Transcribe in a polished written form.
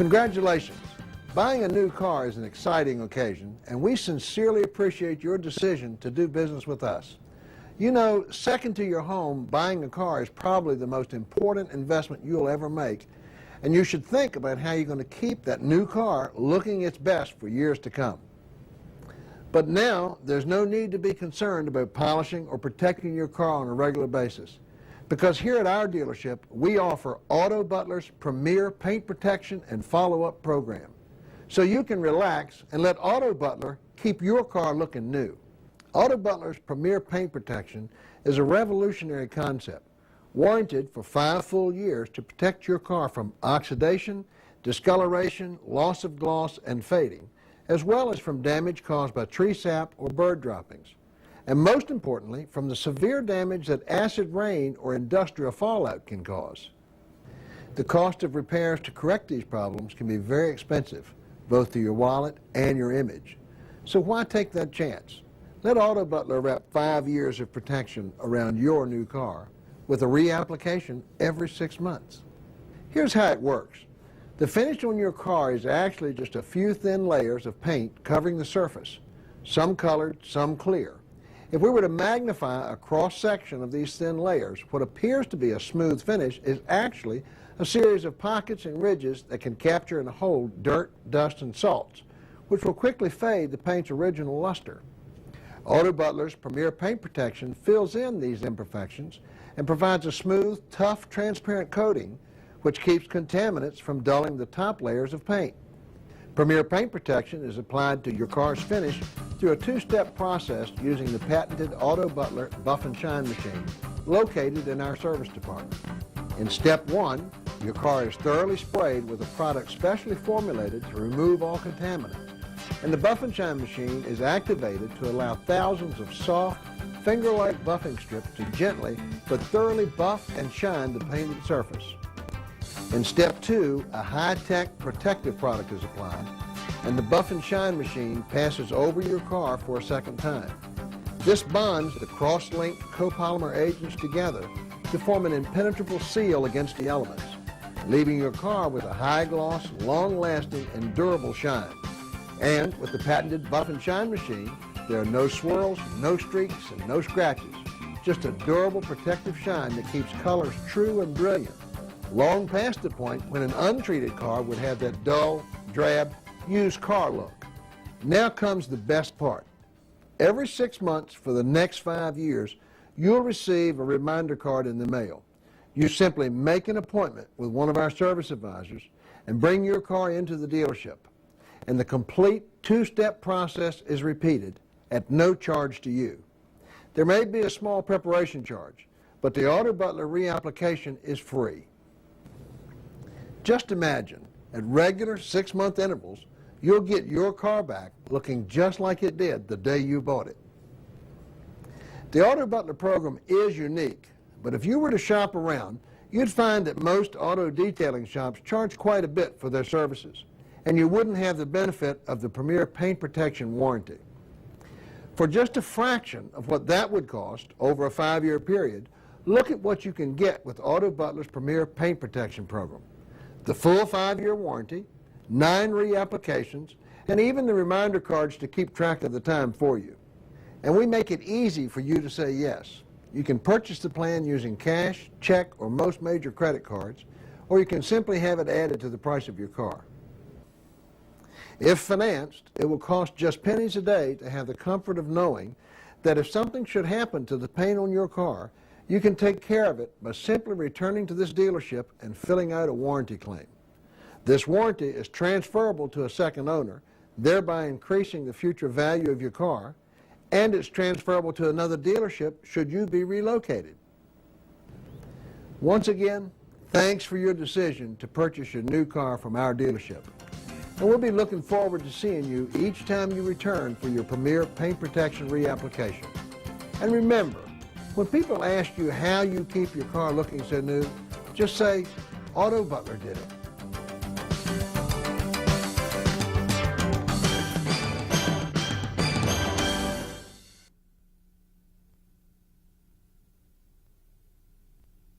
Congratulations! Buying a new car is an exciting occasion, and we sincerely appreciate your decision to do business with us. You know, second to your home, buying a car is probably the most important investment you'll ever make, and you should think about how you're going to keep that new car looking its best for years to come. But now, there's no need to be concerned about polishing or protecting your car on a regular basis, because here at our dealership, we offer Auto Butler's premier paint protection and follow-up program, so you can relax and let Auto Butler keep your car looking new. Auto Butler's Premier Paint Protection is a revolutionary concept, warranted for 5 full years to protect your car from oxidation, discoloration, loss of gloss, and fading, as well as from damage caused by tree sap or bird droppings, and most importantly, from the severe damage that acid rain or industrial fallout can cause. The cost of repairs to correct these problems can be very expensive, both to your wallet and your image. So why take that chance? Let Auto Butler wrap 5 years of protection around your new car with a reapplication every 6 months. Here's how it works. The finish on your car is actually just a few thin layers of paint covering the surface, some colored, some clear. If we were to magnify a cross-section of these thin layers, what appears to be a smooth finish is actually a series of pockets and ridges that can capture and hold dirt, dust, and salts, which will quickly fade the paint's original luster. Auto Butler's Premier Paint Protection fills in these imperfections and provides a smooth, tough, transparent coating which keeps contaminants from dulling the top layers of paint. Premier Paint Protection is applied to your car's finish through a 2-step process using the patented Auto Butler Buff and Shine machine located in our service department. In step 1, your car is thoroughly sprayed with a product specially formulated to remove all contaminants, and the Buff and Shine machine is activated to allow thousands of soft, finger-like buffing strips to gently but thoroughly buff and shine the painted surface. In step 2, a high-tech protective product is applied, and the Buff and Shine machine passes over your car for a second time. This bonds the cross-linked copolymer agents together to form an impenetrable seal against the elements, leaving your car with a high-gloss, long-lasting, and durable shine. And with the patented Buff and Shine machine, there are no swirls, no streaks, and no scratches. Just a durable protective shine that keeps colors true and brilliant, long past the point when an untreated car would have that dull, drab, used car look. Now comes the best part. Every 6 months for the next 5 years, you'll receive a reminder card in the mail. You simply make an appointment with one of our service advisors and bring your car into the dealership, and the complete 2-step process is repeated at no charge to you. There may be a small preparation charge, but the Auto Butler reapplication is free. Just imagine, at regular 6-month intervals, you'll get your car back looking just like it did the day you bought it. The Auto Butler program is unique, but if you were to shop around, you'd find that most auto detailing shops charge quite a bit for their services, and you wouldn't have the benefit of the Premier Paint Protection warranty. For just a fraction of what that would cost over a 5-year period, look at what you can get with Auto Butler's Premier Paint Protection program. The full 5-year warranty, 9 reapplications, and even the reminder cards to keep track of the time for you. And we make it easy for you to say yes. You can purchase the plan using cash, check, or most major credit cards, or you can simply have it added to the price of your car. If financed, it will cost just pennies a day to have the comfort of knowing that if something should happen to the paint on your car, you can take care of it by simply returning to this dealership and filling out a warranty claim. This warranty is transferable to a second owner, thereby increasing the future value of your car, and it's transferable to another dealership should you be relocated. Once again, thanks for your decision to purchase your new car from our dealership. And we'll be looking forward to seeing you each time you return for your Premier Paint Protection reapplication. And remember, when people ask you how you keep your car looking so new, just say, Auto Butler did it.